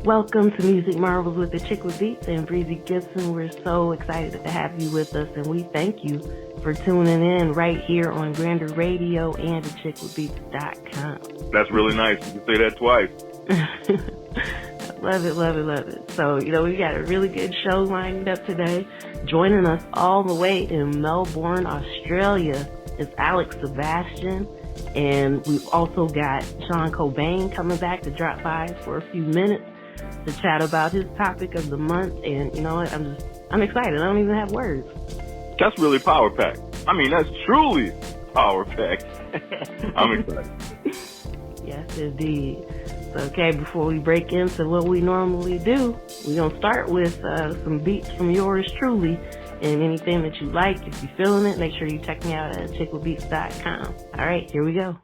Welcome to Music Marvels with Achickwitbeatz and Breezy Gipson. We're so excited to have you with us, and we thank you for tuning in right here on Grander Radio and Achickwitbeatz.com. That's really nice. You can say that twice. Love it, love it, love it. So, we got a really good show lined up today. Joining us all the way in Melbourne, Australia is Sebastian. And we've also got Sean Cobain coming back to drop by for a few minutes to chat about his topic of the month. And you know what? I'm excited. I don't even have words. That's really power packed. I mean, that's truly power packed. I'm excited. Yes, indeed. So, okay, before we break into what we normally do, we're going to start with some beats from yours truly. And anything that you like, if you're feeling it, make sure you check me out at Achickwitbeatz.com. All right, here we go.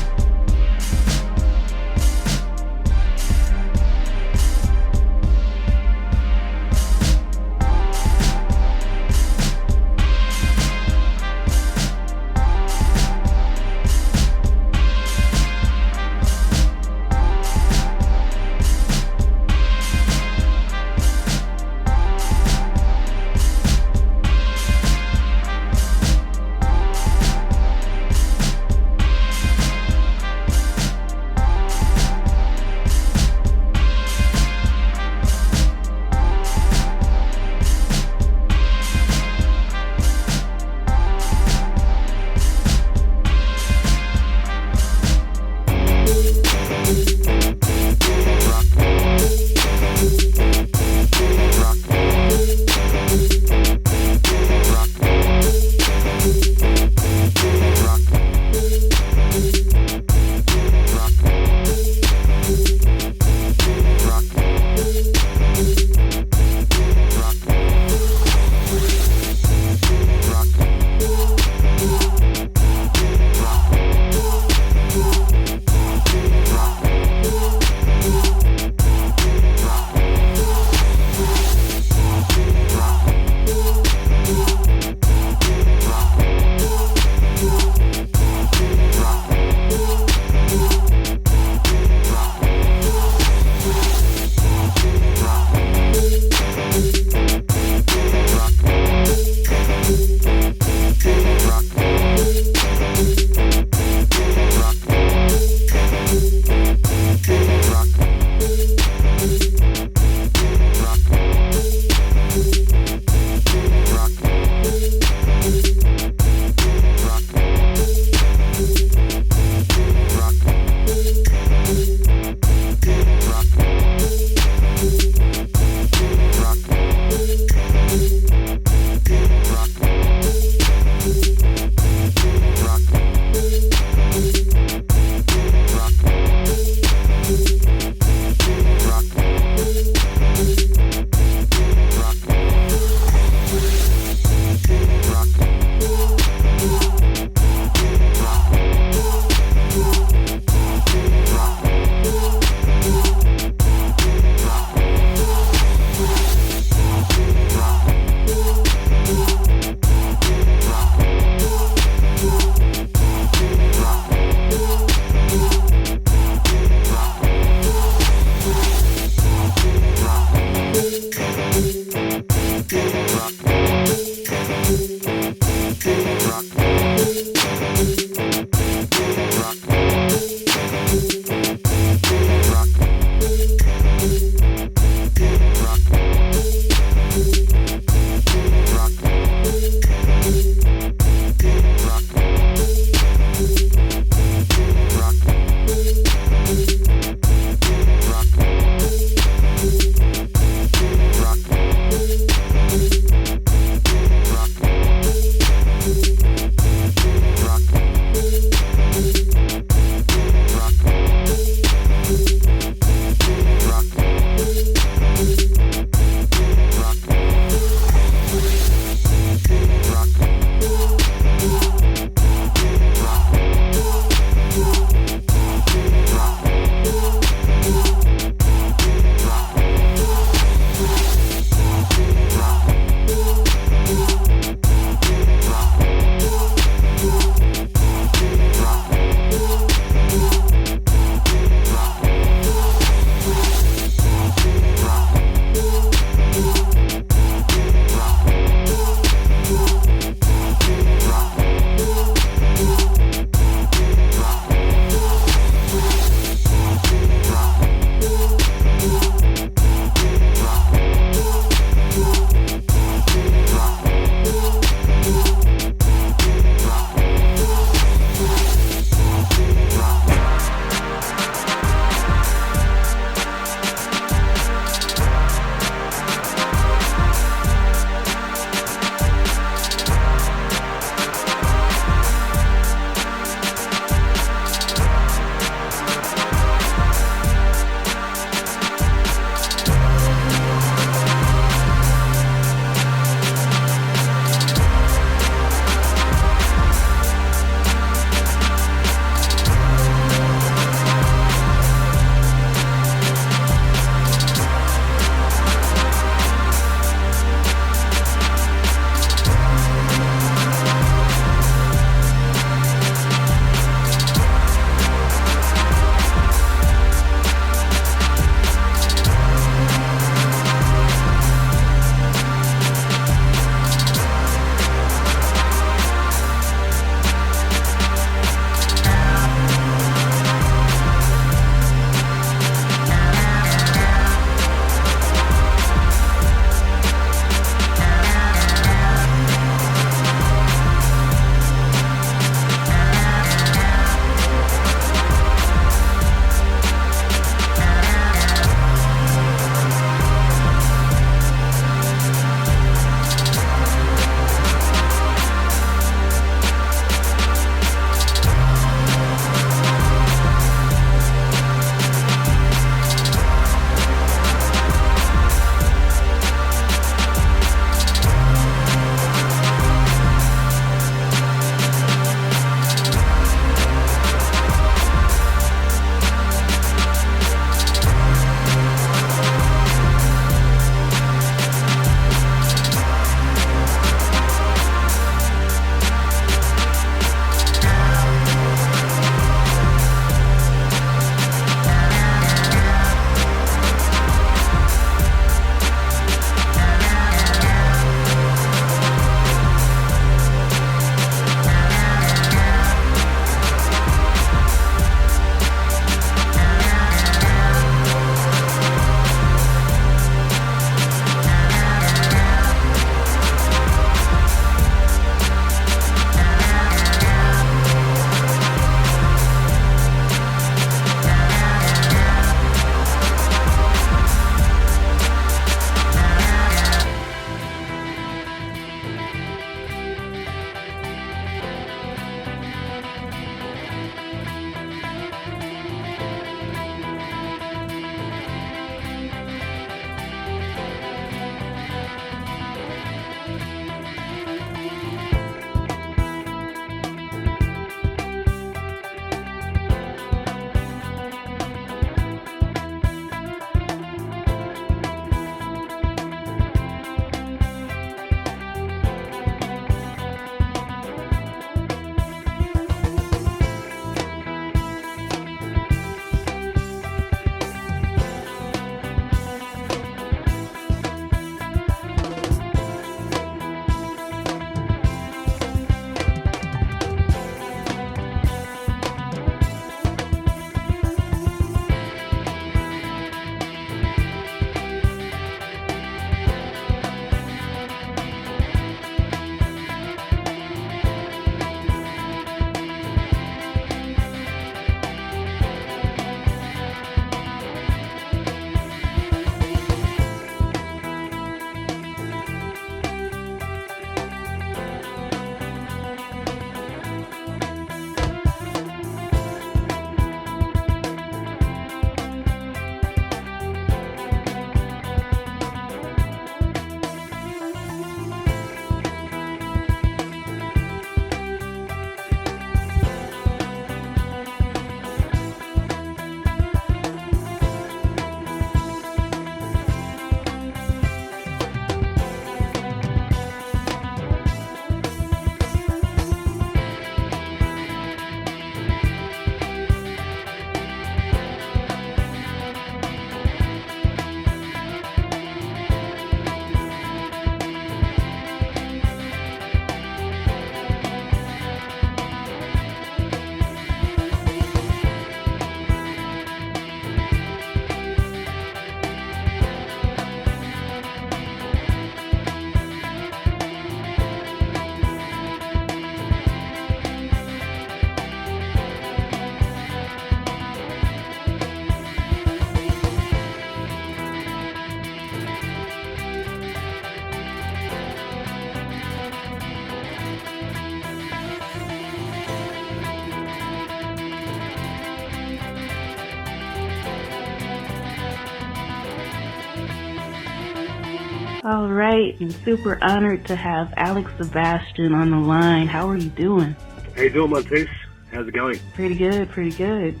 All right, I'm super honored to have Alex Sebastian on the line. How are you doing? How you doing, Montes? How's it going? Pretty good, pretty good.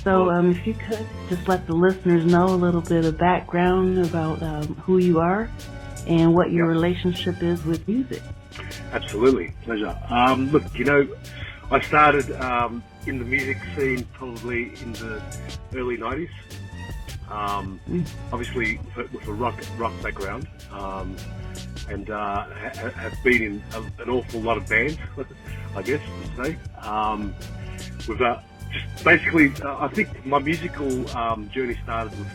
So if you could just let the listeners know a little bit of background about who you are and what your relationship is with music. Absolutely, pleasure. Look, I started in the music scene probably in the early 90s. Obviously with a rock background, and have been in an awful lot of bands, I guess to say. With just basically, I think my musical journey started with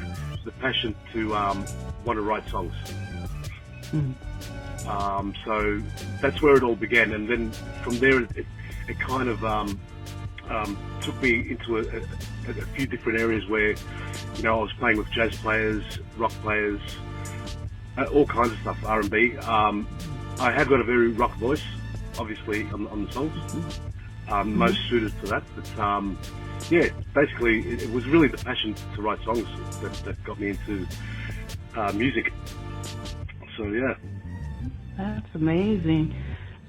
the passion to want to write songs. So that's where it all began, and then from there it kind of took me into a few different areas where, I was playing with jazz players, rock players, all kinds of stuff, R&B. I have got a very rock voice, obviously, on the songs, most suited to that. But basically, it was really the passion to write songs that got me into music. So yeah. That's amazing.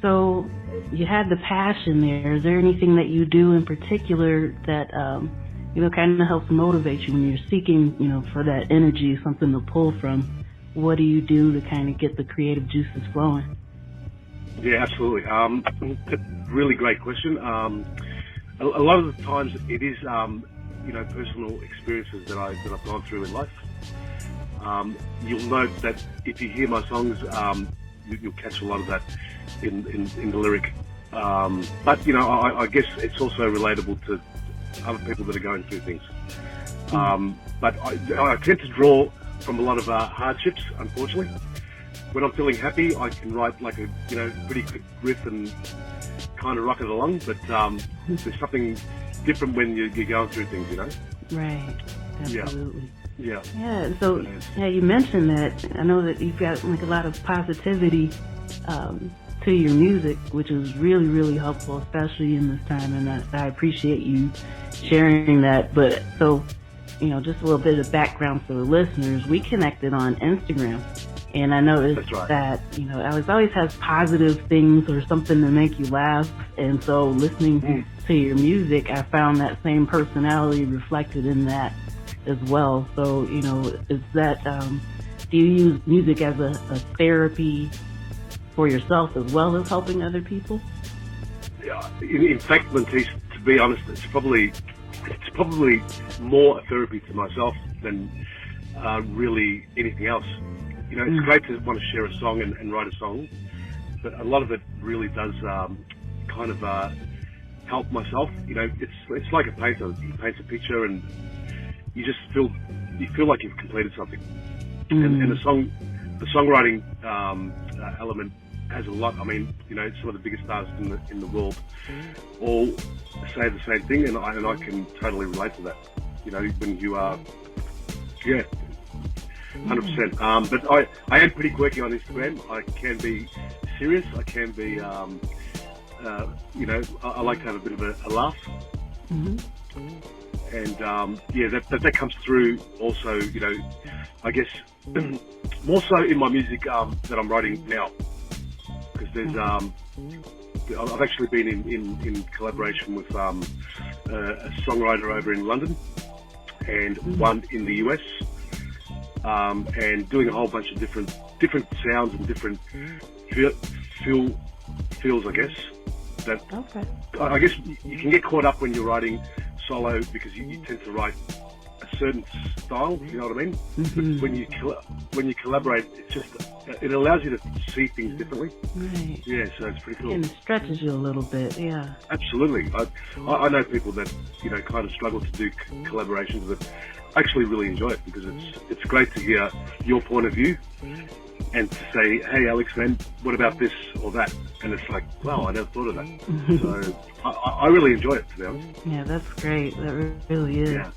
So you had the passion there. Is there anything that you do in particular that, kind of helps motivate you when you're seeking, for that energy, something to pull from? What do you do to kind of get the creative juices flowing? Yeah, absolutely. Really great question. A lot of the times it is, personal experiences that I've gone through in life. You'll note that if you hear my songs, you'll catch a lot of that in the lyric. But I guess it's also relatable to other people that are going through things. But I tend to draw from a lot of hardships, unfortunately. When I'm feeling happy, I can write like a pretty quick riff and kind of rock it along. But there's something different when you're going through things, Right. Absolutely. Yeah. Yeah. So you mentioned that. I know that you've got like a lot of positivity to your music, which is really, really helpful, especially in this time. And I appreciate you sharing that. But so, just a little bit of background for the listeners. We connected on Instagram, and I noticed that Alex always has positive things or something to make you laugh. And so, listening to your music, I found that same personality reflected in that as well. So, is that, do you use music as a therapy for yourself as well as helping other people? Yeah, in fact, Matisse, to be honest, it's probably more a therapy to myself than really anything else. It's great to want to share a song and write a song, but a lot of it really does kind of help myself. It's like a painter. He paints a picture and you just feel like you've completed something. And the songwriting element has a lot. I mean, some of the biggest artists in the world all say the same thing, and I can totally relate to that. When you are, 100%. But I am pretty quirky on Instagram. I can be serious. I can be, I like to have a bit of a laugh. And that comes through also, I guess more so in my music that I'm writing now, because there's I've actually been in collaboration with a songwriter over in London and one in the US, and doing a whole bunch of different sounds and different feels, I guess. That I guess you can get caught up when you're writing solo because you tend to write a certain style, you know what I mean? But when you collaborate, it allows you to see things differently. Right. Yeah, so it's pretty cool. And it stretches you a little bit, yeah. Absolutely. I know people that kind of struggle to do collaborations, but I actually really enjoy it because it's great to hear your point of view and to say, hey Alex, man, what about this or that? And it's like, wow, I never thought of that. So I really enjoy it, to be honest. Yeah, that's great. That really is. Yeah.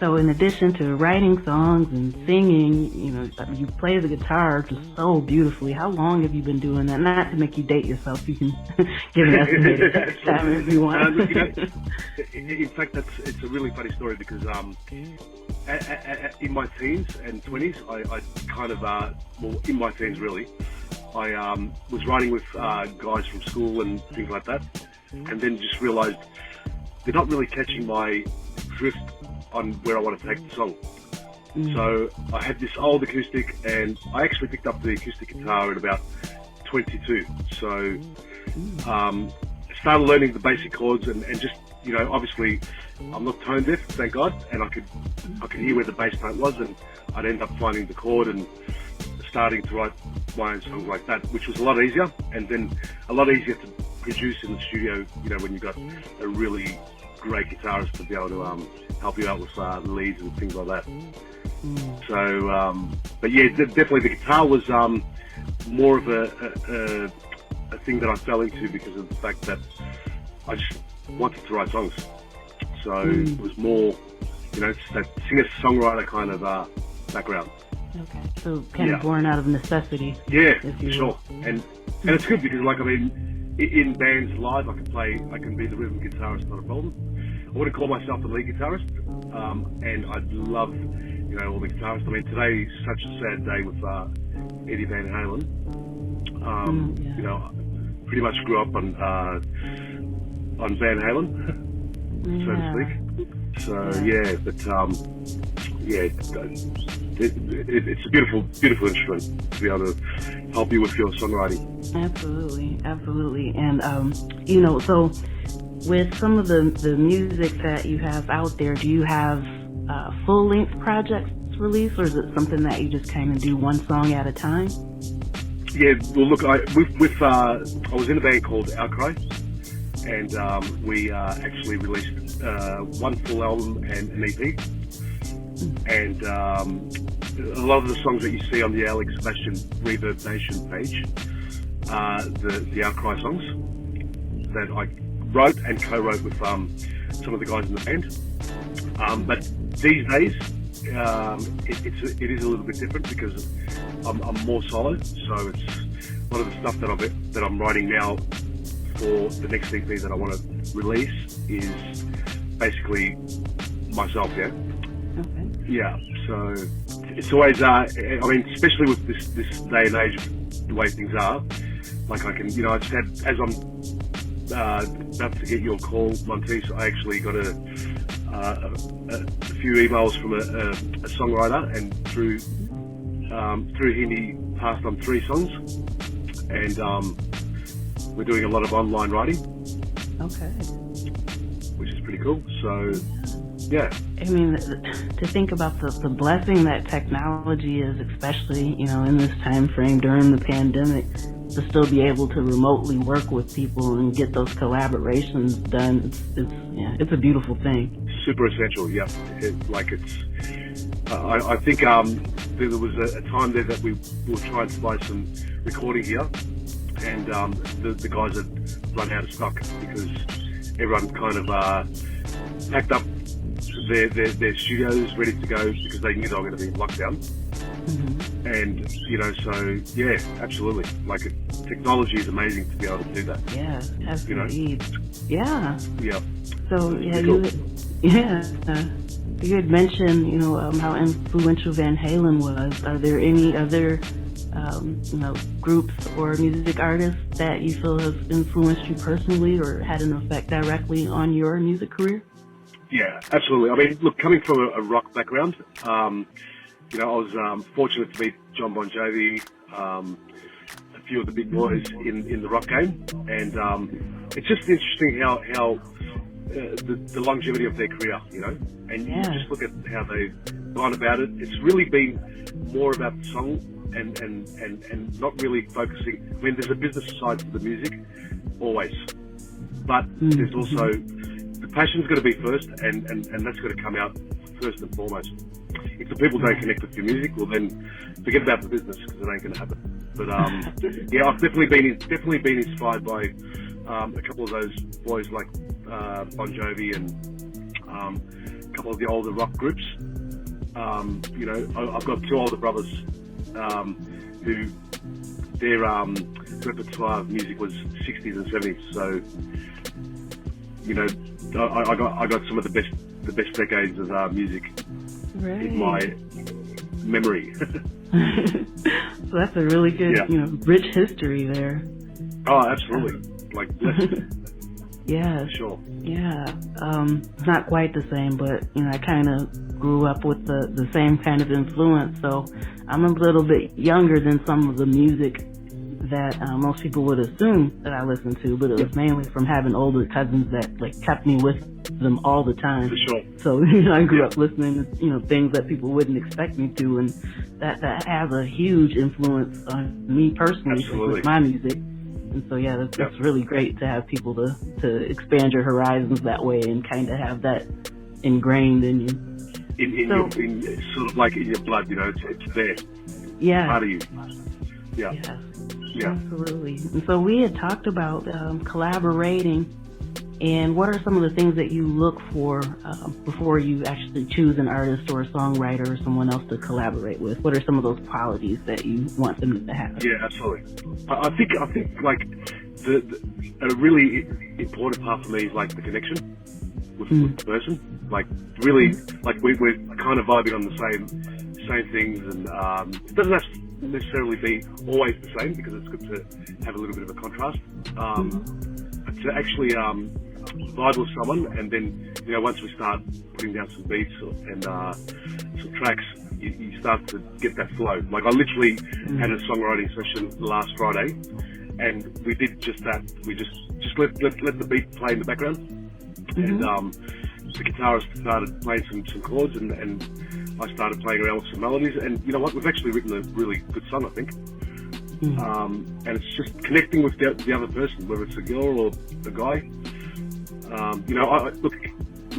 So in addition to writing songs and singing, you play the guitar just so beautifully. How long have you been doing that? Not to make you date yourself. You can give an estimated time if you want. In fact, it's a really funny story because in my teens and 20s, I kind of, well, in my teens really, I was writing with guys from school and things like that, and then just realised they're not really catching my drift on where I want to take the song. So I had this old acoustic, and I actually picked up the acoustic guitar at about 22. So I started learning the basic chords and just, obviously I'm not tone deaf, thank God, and I could hear where the bass note was, and I'd end up finding the chord and starting to write my own songs like that, which was a lot easier, and then a lot easier to produce in the studio, when you've got a really great guitarist to be able to help you out with leads and things like that. So, but yeah, definitely the guitar was more of a thing that I fell into because of the fact that I just wanted to write songs. So it was more, it's that singer-songwriter kind of background. Okay, so kind of born out of necessity. Yeah, for sure. And it's good because, in bands live, I can be the rhythm guitarist, not a problem. I wouldn't call myself the lead guitarist, and I'd love, all the guitarists. I mean, today's such a sad day with Eddie Van Halen. Pretty much grew up on Van Halen, so to speak. So yeah, but it's a beautiful instrument to be able to help you with your songwriting. Absolutely. And, so with some of the music that you have out there, do you have full-length projects released, or is it something that you just kind of do one song at a time? Yeah, well, look, I was in a band called Outcry, and we actually released one full album and an EP. And a lot of the songs that you see on the Alex Sebastian Reverb Nation page are the Outcry songs that I wrote and co-wrote with some of the guys in the band. But these days, it is a little bit different because I'm more solo. So it's a lot of the stuff that I'm writing now for the next EP that I want to release is basically myself. Yeah. Okay. Yeah, so it's always, especially with this day and age of the way things are, I can, I just had, as I'm about to get your call, Monteith, I actually got a few emails from a songwriter, and through him he passed on 3 songs, and we're doing a lot of online writing. Okay. Which is pretty cool, so... Yeah. I mean, to think about the blessing that technology is, especially, in this time frame during the pandemic, to still be able to remotely work with people and get those collaborations done, it's a beautiful thing. Super essential, yeah. I think there was a time there that we were trying to buy some recording gear, and the guys had run out of stock because everyone kind of packed up their studios ready to go because they knew they were going to be in lockdown. And so yeah, absolutely, technology is amazing to be able to do that. Yeah, absolutely. Yeah. So yeah, cool. You had mentioned how influential Van Halen was. Are there any other groups or music artists that you feel have influenced you personally or had an effect directly on your music career? Yeah, absolutely. I mean, look, coming from a rock background, I was fortunate to meet John Bon Jovi, a few of the big boys in the rock game, and it's just interesting how the longevity of their career, and you just look at how they've gone about it. It's really been more about the song and not really focusing. I mean, there's a business side to the music, always, but there's also the passion's got to be first, and that's got to come out first and foremost. If the people don't connect with your music, well then forget about the business because it ain't going to happen. But yeah, I've definitely been inspired by a couple of those boys like Bon Jovi and a couple of the older rock groups. You know, I've got two older brothers who their repertoire of music was 60s and 70s. So, you know, I got some of the best decades of music in my memory. So that's a really good, you know, rich history there. Oh, absolutely. Like, blessed. Yeah. Sure. Yeah. It's not quite the same, but, you know, I kind of grew up with the same kind of influence. So I'm a little bit younger than some of the music that most people would assume that I listened to, but it was mainly from having older cousins that, like, kept me with them all the time. For sure. So, you know, I grew up listening to, you know, things that people wouldn't expect me to, and that has a huge influence on me personally with my music. And so, yeah, that's really great to have people to expand your horizons that way and kind of have that ingrained in you. In sort of like in your blood, you know, it's there. Yeah. Part of you. Yeah. Yeah. Absolutely. And so we had talked about collaborating, and what are some of the things that you look for before you actually choose an artist or a songwriter or someone else to collaborate with? What are some of those qualities that you want them to have? Yeah, absolutely. I think like a really important part for me is like the connection with the person. Like really, like we're kind of vibing on the same things, and it doesn't have to necessarily be always the same, because it's good to have a little bit of a contrast. But to actually vibe with someone, and then, you know, once we start putting down some beats and some tracks, you start to get that flow. Like I literally had a songwriting session last Friday, and we did just that. We just let the beat play in the background, and the guitarist started playing some chords, and I started playing around with some melodies, and you know what? We've actually written a really good song, I think. And it's just connecting with the other person, whether it's a girl or a guy. You know, look,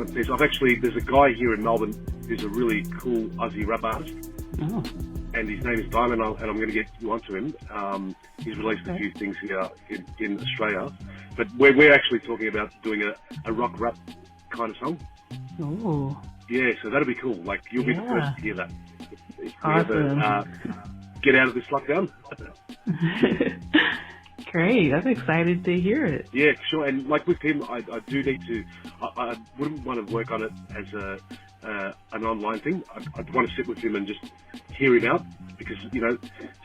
there's a guy here in Melbourne who's a really cool Aussie rap artist, and his name is Diamond, and I'm going to get you onto him. He's released a few things here in Australia, but we're actually talking about doing a rock rap kind of song. Oh. Yeah, so that'll be cool. Like, you'll be the first to hear that. If awesome. we ever get out of this lockdown. Great. I'm excited to hear it. Yeah, sure. And like with him, I do need to, I wouldn't want to work on it as an online thing. I'd want to sit with him and just hear him out, because, you know,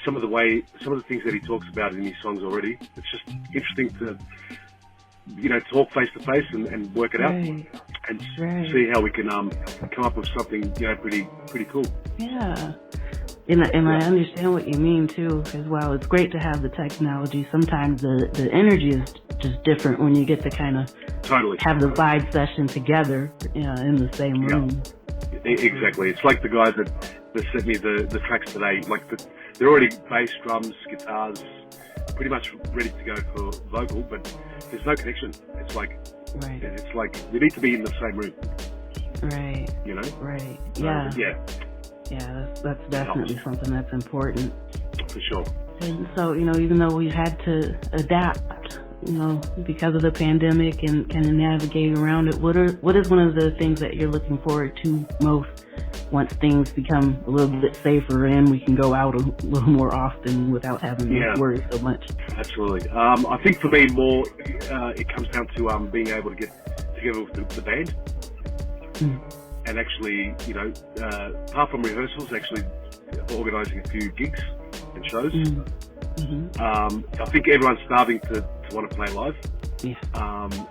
some of the things that he talks about in his songs already, it's just interesting to, you know, talk face to face and work it out, and see how we can come up with something, you know, pretty cool. Yeah. And I understand what you mean too, as well. It's great to have the technology. Sometimes the energy is just different when you get to kind of have the vibe session together, in the same room. Yeah. Exactly. It's like the guys that sent me the tracks today. Like they're already bass, drums, guitars, pretty much ready to go for vocal, but there's no connection. It's like we need to be in the same room. Right. You know. Right. So, yeah. Yeah, that's definitely something that's important. For sure. And so, you know, even though we had to adapt, you know, because of the pandemic and kind of navigate around it, what is one of the things that you're looking forward to most once things become a little bit safer and we can go out a little more often without having to worry so much? Absolutely. I think for me more, it comes down to being able to get together with the band. And actually, you know, apart from rehearsals, actually organising a few gigs and shows. I think everyone's starving to want to play live. Yeah.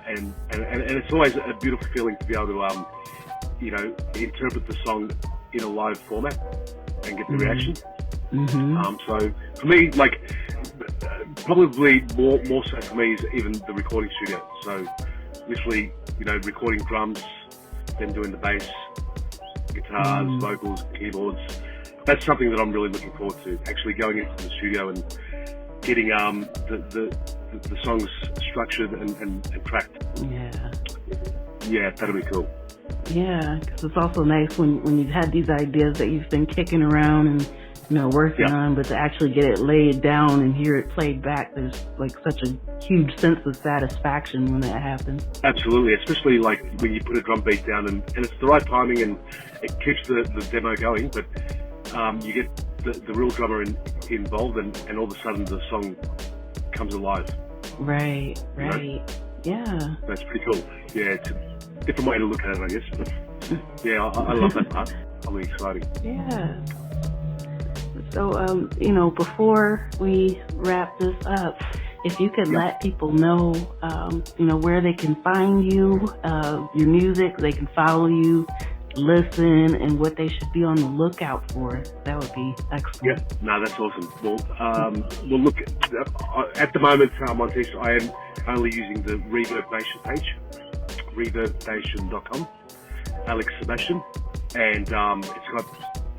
And it's always a beautiful feeling to be able to, you know, interpret the song in a live format and get the reaction. So for me, like, probably more so for me is even the recording studio. So literally, you know, recording drums, then doing the bass, guitars, vocals, keyboards. That's something that I'm really looking forward to, actually going into the studio and getting the songs structured and tracked. Yeah, that'll be cool. Yeah, because it's also nice when you've had these ideas that you've been kicking around working Yeah. on, but to actually get it laid down and hear it played back, there's like such a huge sense of satisfaction when that happens. Absolutely, especially like when you put a drum beat down and it's the right timing and it keeps the demo going, but you get the real drummer involved and all of a sudden the song comes alive. Right. Yeah. That's pretty cool. Yeah, it's a different way to look at it, I guess. But yeah, I love that part. Probably exciting. Yeah. So, before we wrap this up, if you could let people know, where they can find you, your music, they can follow you, listen, and what they should be on the lookout for, that would be excellent. Yeah, no, that's awesome. Well, look, at the moment, Montes, I am only using the Reverb Nation page, reverbnation.com, Alex Sebastian, and it's got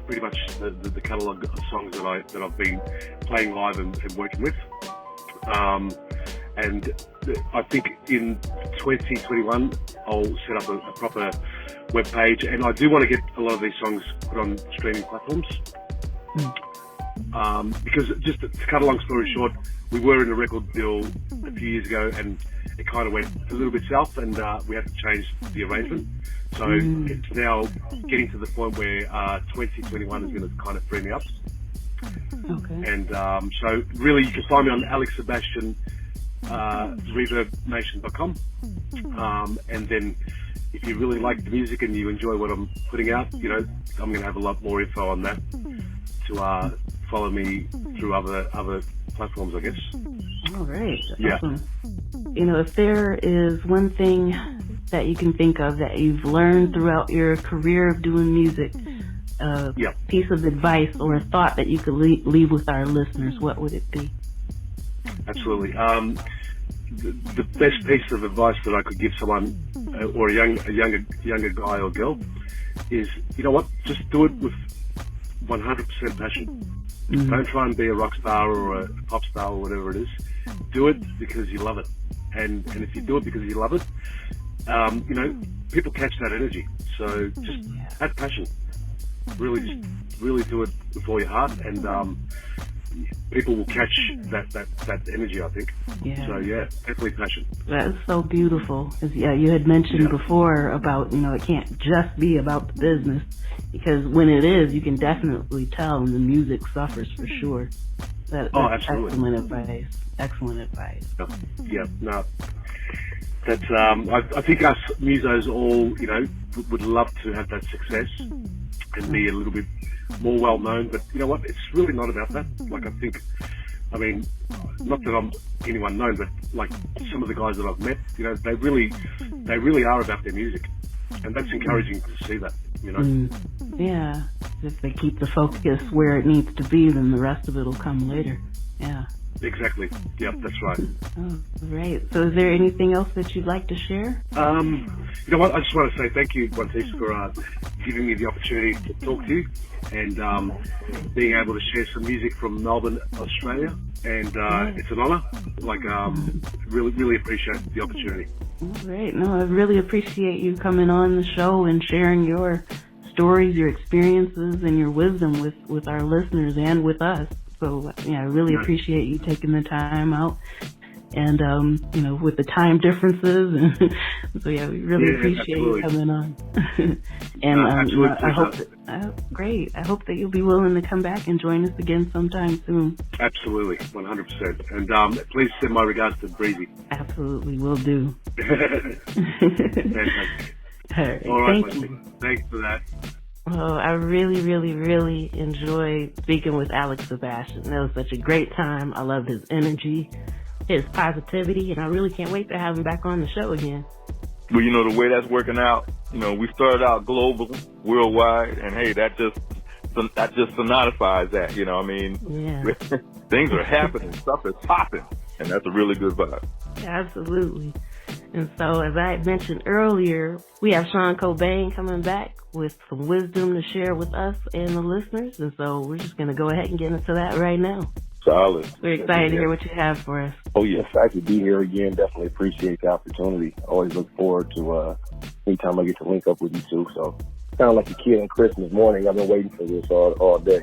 pretty much the catalogue of songs that I've been playing live and working with. And I think in 2021 I'll set up a proper web page, and I do want to get a lot of these songs put on streaming platforms. Because just to cut a long story short, we were in a record deal a few years ago, and it kind of went a little bit south, and we had to change the arrangement. So it's now getting to the point where 2021 is going to kind of free me up. Okay. And so really you can find me on Alex Sebastian, reverbnation.com. And then if you really like the music and you enjoy what I'm putting out, I'm going to have a lot more info on that to follow me through other platforms, I guess. All right. Yeah. Awesome. If there is one thing that you can think of that you've learned throughout your career of doing music, a piece of advice or a thought that you could leave with our listeners, what would it be? Absolutely. The best piece of advice that I could give someone, or a younger guy or girl, is, just do it with 100% passion. Don't try and be a rock star or a pop star or whatever it is. Do it because you love it. And if you do it because you love it, people catch that energy. So just have passion. Really do it with all your heart, and people will catch that energy, I think. Yeah. So definitely passion. That's so beautiful. 'Cause, you had mentioned before about, it can't just be about the business, because when it is, you can definitely tell, and the music suffers for sure. That's absolutely. Excellent advice. Yeah, no. That's, I think us musos all, would love to have that success and be a little bit more well known, but you know what? It's really not about that. Like, I mean, not that I'm anyone known, but like some of the guys that I've met, they really are about their music, and that's encouraging to see that, Yeah. If they keep the focus where it needs to be, then the rest of it will come later. Yeah. Exactly. Yep, that's right. Oh, great. So is there anything else that you'd like to share? You know what? I just want to say thank you, Montes, for giving me the opportunity to talk to you and being able to share some music from Melbourne, Australia. And it's an honour. Really appreciate the opportunity. Great. No, I really appreciate you coming on the show and sharing your stories, your experiences, and your wisdom with our listeners and with us. So, I really appreciate you taking the time out, and, with the time differences. And so, we really appreciate you coming on. And I hope great. I hope that you'll be willing to come back and join us again sometime soon. Absolutely, 100%. And please send my regards to Breezy. Absolutely, will do. All right, thank you. Thanks for that. Oh, I really enjoyed speaking with Alex Sebastian. That was such a great time. I love his energy, his positivity, and I really can't wait to have him back on the show again. Well, the way that's working out, we started out global, worldwide, and hey, that just sonatifies that, Yeah. Things are happening, stuff is popping, and that's a really good vibe. Absolutely. And so, as I had mentioned earlier, we have Sean Cobain coming back with some wisdom to share with us and the listeners. And so we're just going to go ahead and get into that right now. Solid. We're excited to hear what you have for us. Oh, yes. I could be here again. Definitely appreciate the opportunity. Always look forward to anytime I get to link up with you two. So, kind of like a kid on Christmas morning. I've been waiting for this all day.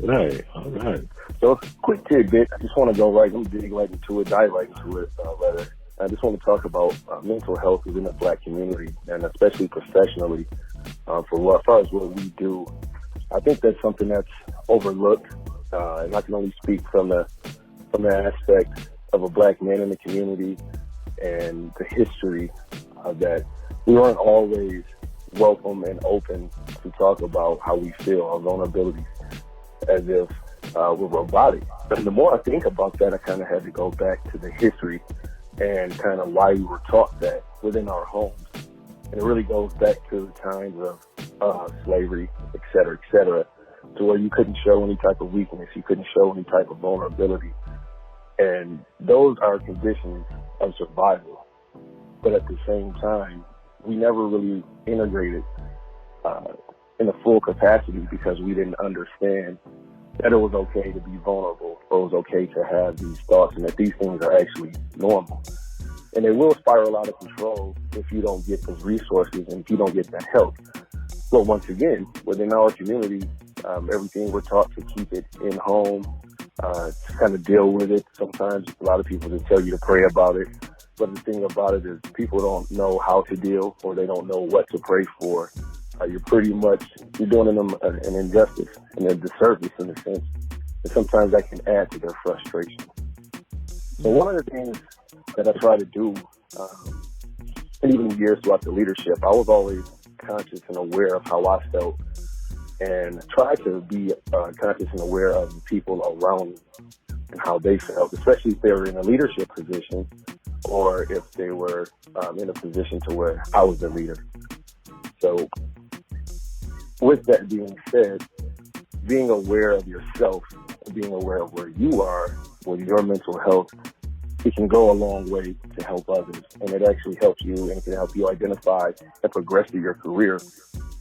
Right, all right. So, quick tidbit. I just want to go right, let me dig right into it, dive right into it, rather. I just want to talk about mental health within the Black community, and especially professionally, as far as what we do. I think that's something that's overlooked, and I can only speak from the aspect of a Black man in the community and the history that we weren't always welcome and open to talk about how we feel, our vulnerabilities, as if we're robotic. But the more I think about that, I kind of had to go back to the history and kind of why we were taught that within our homes. And it really goes back to the times of slavery, et cetera, to where you couldn't show any type of weakness, you couldn't show any type of vulnerability. And those are conditions of survival. But at the same time, we never really integrated in a full capacity because we didn't understand that it was okay to be vulnerable, or it was okay to have these thoughts, and that these things are actually normal. And it will spiral out of control if you don't get those resources and if you don't get that help. But once again, within our community, everything we're taught to keep it in home, to kind of deal with it. Sometimes a lot of people just tell you to pray about it. But the thing about it is people don't know how to deal, or they don't know what to pray for. You're doing them an injustice and a disservice in a sense. And sometimes that can add to their frustration. So one of the things that I try to do, and even years throughout the leadership, I was always conscious and aware of how I felt, and try to be conscious and aware of the people around me and how they felt, especially if they were in a leadership position or if they were in a position to where I was the leader. So with that being said, being aware of yourself, being aware of where you are with your mental health, it can go a long way to help others. And it actually helps you, and it can help you identify and progress through your career,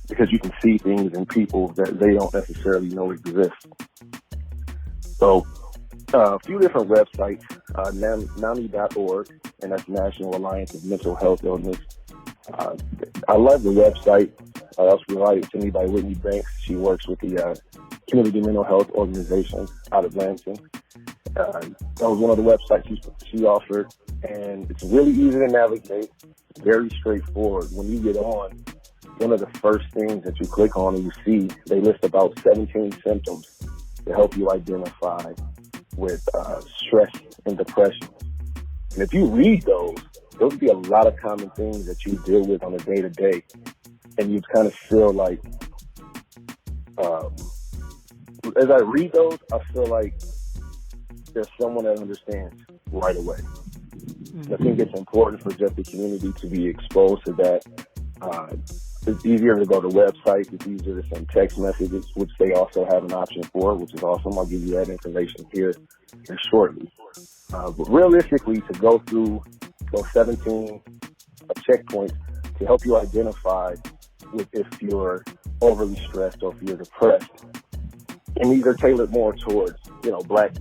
because you can see things in people that they don't necessarily know exist. So a few different websites, NAMI.org, and that's National Alliance of Mental Health Illness. I love the website. That was provided to me by Whitney Banks. She works with the Community Mental Health Organization out of Lansing. That was one of the websites she offered, and it's really easy to navigate, very straightforward. When you get on, one of the first things that you click on and you see, they list about 17 symptoms to help you identify with stress and depression. And if you read those will be a lot of common things that you deal with on a day-to-day, and you kind of feel like, as I read those, I feel like there's someone that understands right away. Mm-hmm. I think it's important for just the community to be exposed to that. It's easier to go to websites. It's easier to send text messages, which they also have an option for, which is awesome. I'll give you that information here shortly. But realistically, to go through those 17 checkpoints to help you identify if you're overly stressed or if you're depressed. And these are tailored more towards, Black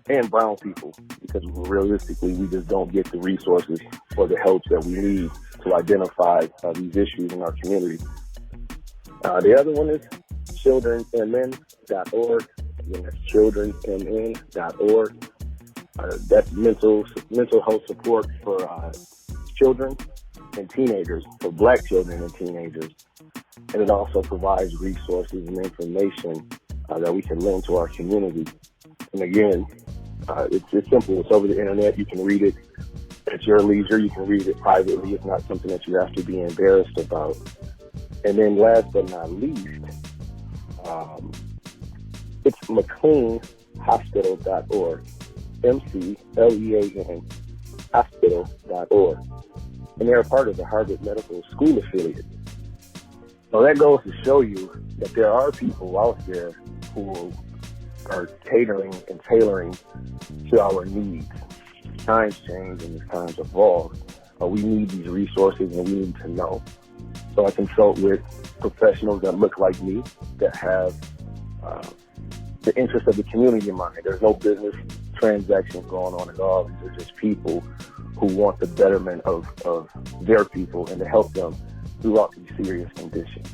and brown people, because realistically, we just don't get the resources or the help that we need to identify these issues in our community. The other one is childrenmn.org. Again, that's childrenmn.org. That's mental health support for children and teenagers, for Black children and teenagers. And it also provides resources and information that we can lend to our community. And again, it's simple. It's over the internet. You can read it at your leisure. You can read it privately. It's not something that you have to be embarrassed about. And then last but not least, it's McLeanHospital.org. McLean hospital.org. And they're a part of the Harvard Medical School affiliate. So that goes to show you that there are people out there who are catering and tailoring to our needs. Times change and as times evolve. We need these resources and we need to know. So I consult with professionals that look like me, that have the interest of the community in mind. There's no business transactions going on at all. These are just people who want the betterment of their people and to help them throughout these serious conditions.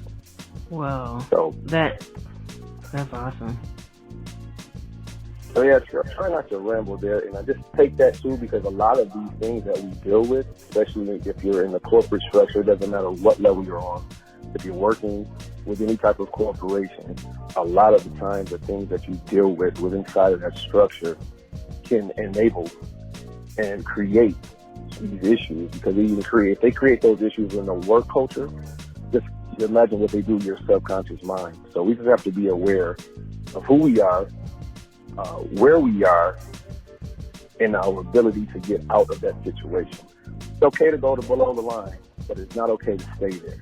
Whoa. So that's awesome. So yeah, try not to ramble there, and I just take that too because a lot of these things that we deal with, especially if you're in the corporate structure, it doesn't matter what level you're on. If you're working with any type of corporation, a lot of the times the things that you deal with inside of that structure can enable and create these issues because if they create those issues in the work culture, just imagine what they do to your subconscious mind. So we just have to be aware of who we are, where we are, and our ability to get out of that situation. It's okay to go to below the line, but it's not okay to stay there.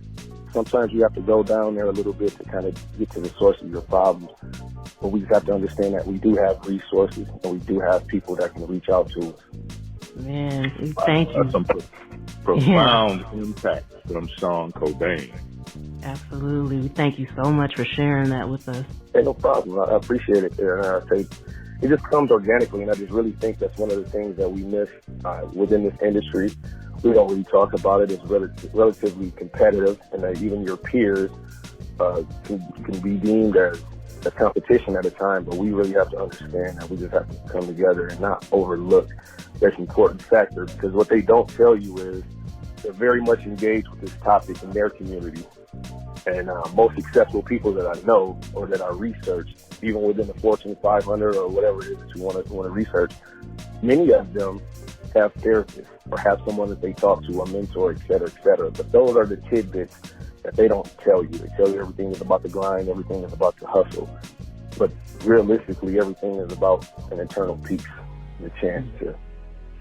Sometimes you have to go down there a little bit to kind of get to the source of your problems. But we just have to understand that we do have resources and we do have people that can reach out to us. Man, thank you. That's some profound impact from Sean Cobain. Absolutely. Thank you so much for sharing that with us. Hey, no problem. I appreciate it. And I say it just comes organically, and I just really think that's one of the things that we miss within this industry. We don't really talk about it. It's relatively competitive, and that even your peers can be deemed as a competition at a time, but we really have to understand that we just have to come together and not overlook this important factor, because what they don't tell you is they're very much engaged with this topic in their community. And most successful people that I know or that I researched, even within the Fortune 500 or whatever it is that you want to research, many of them have therapists or have someone that they talk to, a mentor, et cetera, et cetera. But those are the tidbits that they don't tell you. They tell you everything is about the grind, everything is about the hustle. But realistically, everything is about an internal peace, the chance to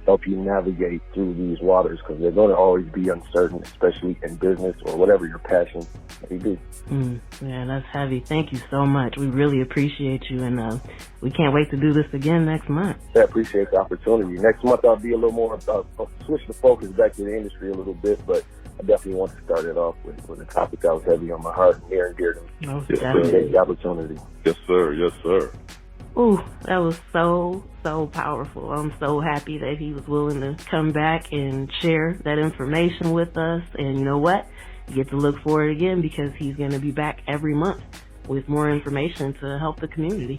help you navigate through these waters, because they're going to always be uncertain, especially in business or whatever your passion may be. Man, that's heavy. Thank you so much. We really appreciate you, and we can't wait to do this again next month. I appreciate the opportunity. Next month I'll be a little more about, switch the focus back to the industry a little bit, but I definitely want to start it off with a topic that was heavy on my heart and near and dear to me. Most Appreciate the opportunity. Yes, sir. Yes, sir. Ooh, that was so powerful. I'm so happy that he was willing to come back and share that information with us. And you know what? You get to look for it again, because he's going to be back every month with more information to help the community.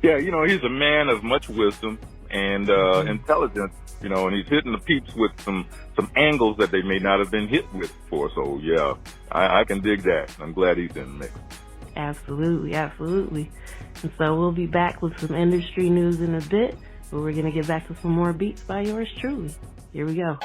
Yeah, he's a man of much wisdom and intelligence, and he's hitting the peeps with some angles that they may not have been hit with before. So, yeah, I can dig that. I'm glad he's in the mix. Absolutely, absolutely. And so we'll be back with some industry news in a bit, but we're going to get back to some more beats by yours truly. Here we go.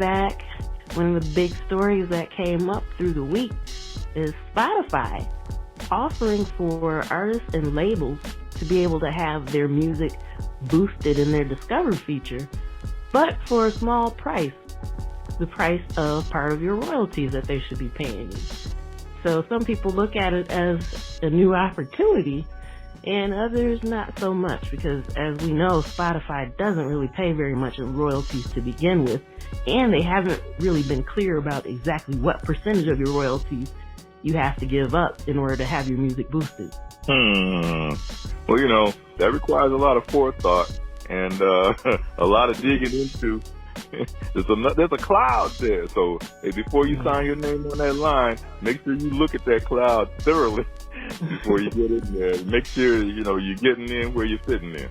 back, one of the big stories that came up through the week is Spotify offering for artists and labels to be able to have their music boosted in their Discover feature, but for a small price, the price of part of your royalties that they should be paying you. So some people look at it as a new opportunity, and others not so much, because as we know, Spotify doesn't really pay very much in royalties to begin with, and they haven't really been clear about exactly what percentage of your royalties you have to give up in order to have your music boosted. Well, that requires a lot of forethought and a lot of digging into. There's a cloud there, so before you sign your name on that line, make sure you look at that cloud thoroughly before you get in there. Make sure you're getting in where you're sitting there.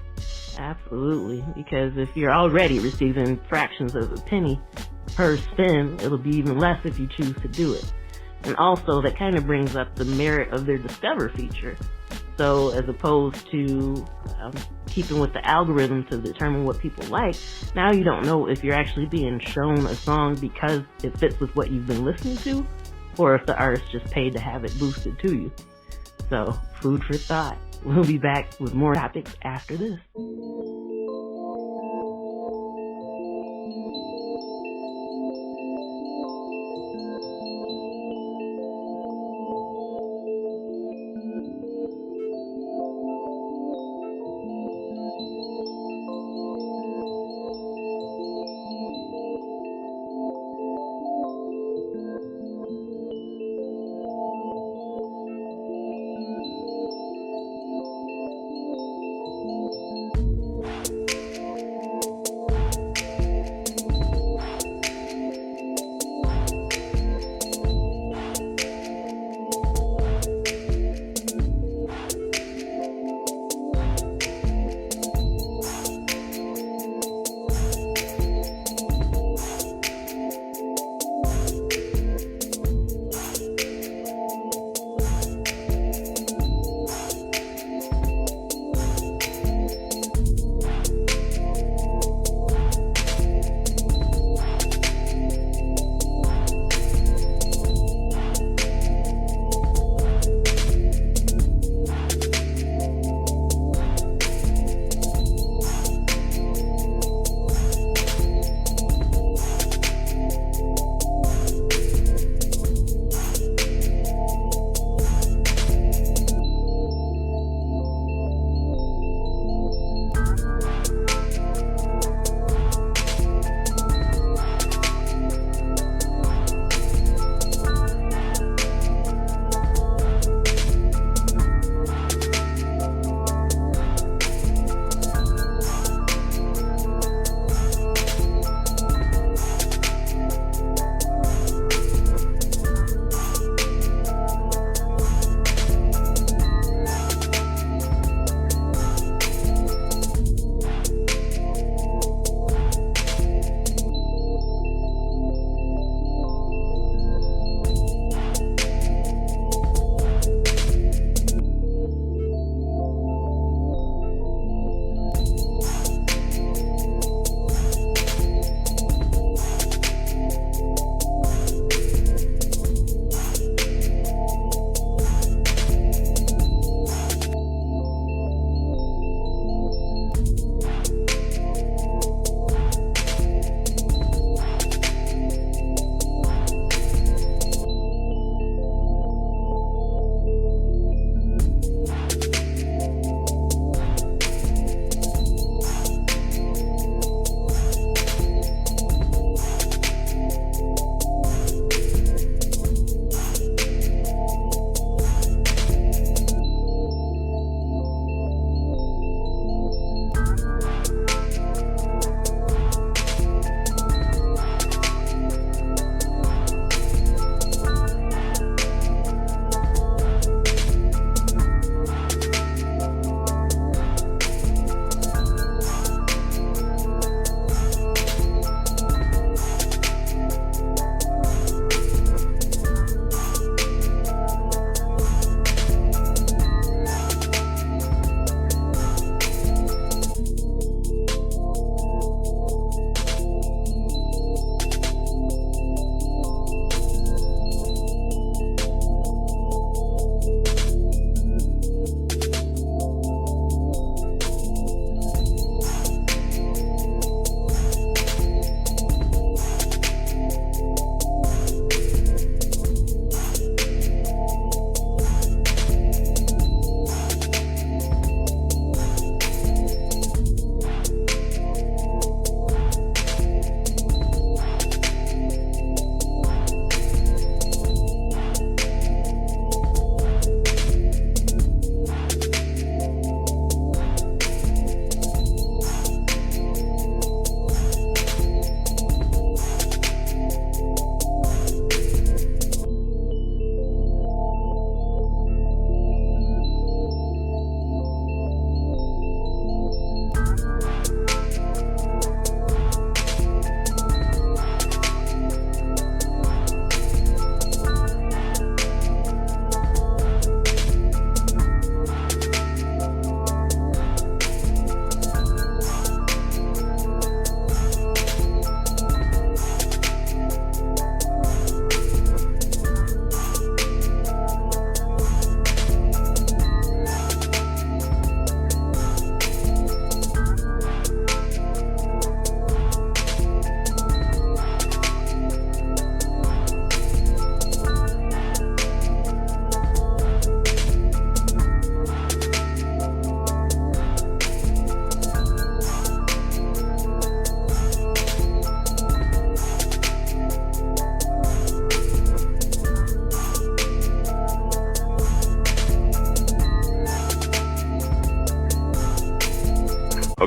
Absolutely, because if you're already receiving fractions of a penny per spin, it'll be even less if you choose to do it. And also, that kind of brings up the merit of their Discover feature. So as opposed to keeping with the algorithm to determine what people like, now you don't know if you're actually being shown a song because it fits with what you've been listening to, or if the artist just paid to have it boosted to you. So, food for thought. We'll be back with more topics after this.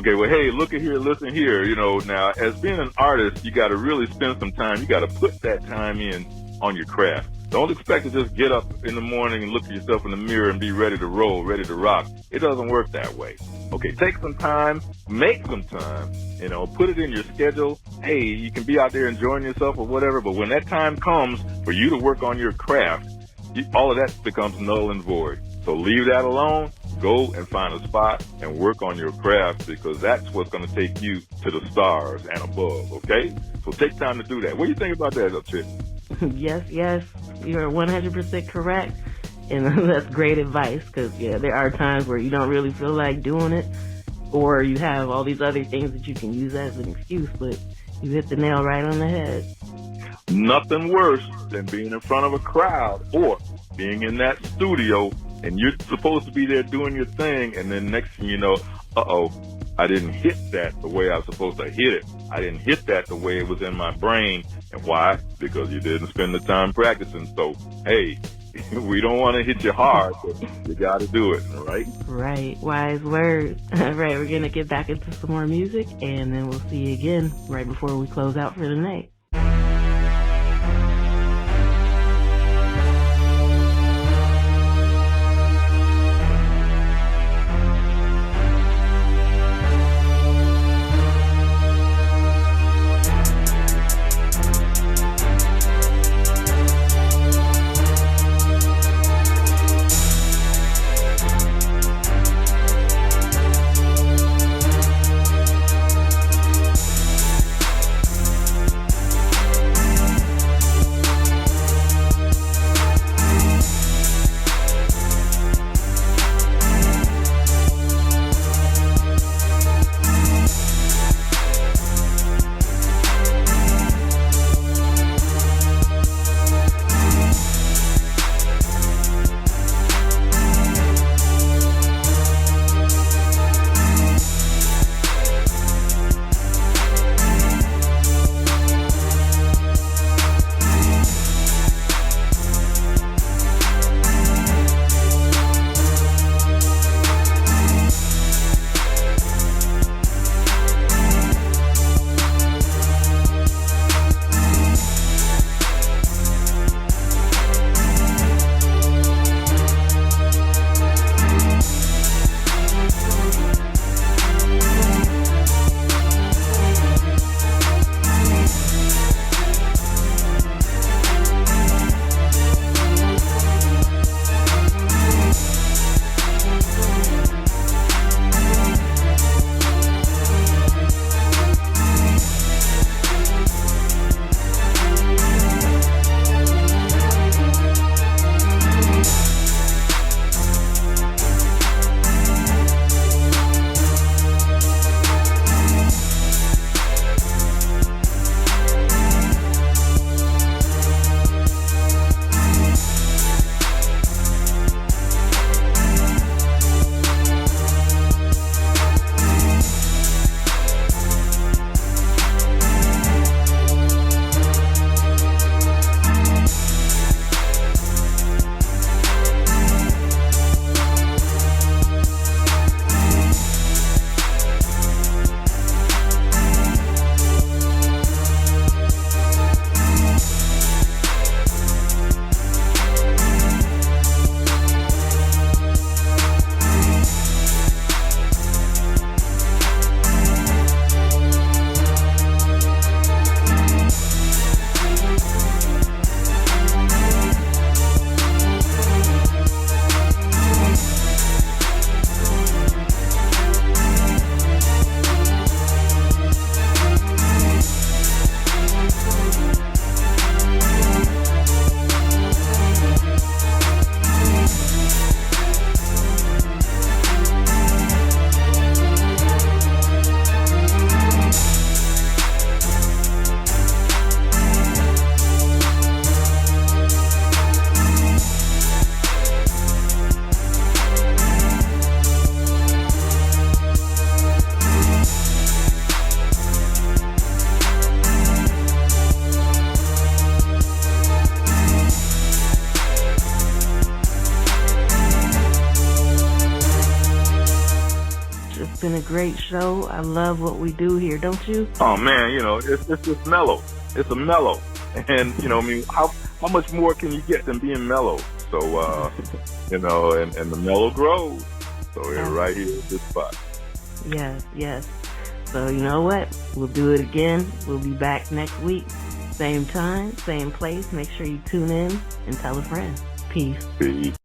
Okay, well, hey, look at here, listen here. You know, now, as being an artist, you got to really spend some time. You got to put that time in on your craft. Don't expect to just get up in the morning and look at yourself in the mirror and be ready to roll, ready to rock. It doesn't work that way. Okay, take some time, make some time, you know, put it in your schedule. Hey, you can be out there enjoying yourself or whatever, but when that time comes for you to work on your craft, all of that becomes null and void. So leave that alone. Go and find a spot and work on your craft, because that's what's going to take you to the stars and above, okay? So take time to do that. What do you think about that, Chick? Yes, you're 100% correct. And that's great advice, because, yeah, there are times where you don't really feel like doing it, or you have all these other things that you can use as an excuse, but you hit the nail right on the head. Nothing worse than being in front of a crowd or being in that studio and you're supposed to be there doing your thing, and then next thing you know, I didn't hit that the way I was supposed to hit it. I didn't hit that the way it was in my brain. And why? Because you didn't spend the time practicing. So, hey, we don't want to hit you hard, but you got to do it, all right? Right. Wise words. All right, we're going to get back into some more music, and then we'll see you again right before we close out for the night. been a great show. I love what we do here, don't you? Oh man, it's just mellow. It's a mellow, and I mean, how much more can you get than being mellow? So and the mellow grows. So we're right here at this spot. Yes. So you know what? We'll do it again. We'll be back next week. Same time, same place. Make sure you tune in and tell a friend. Peace. Peace.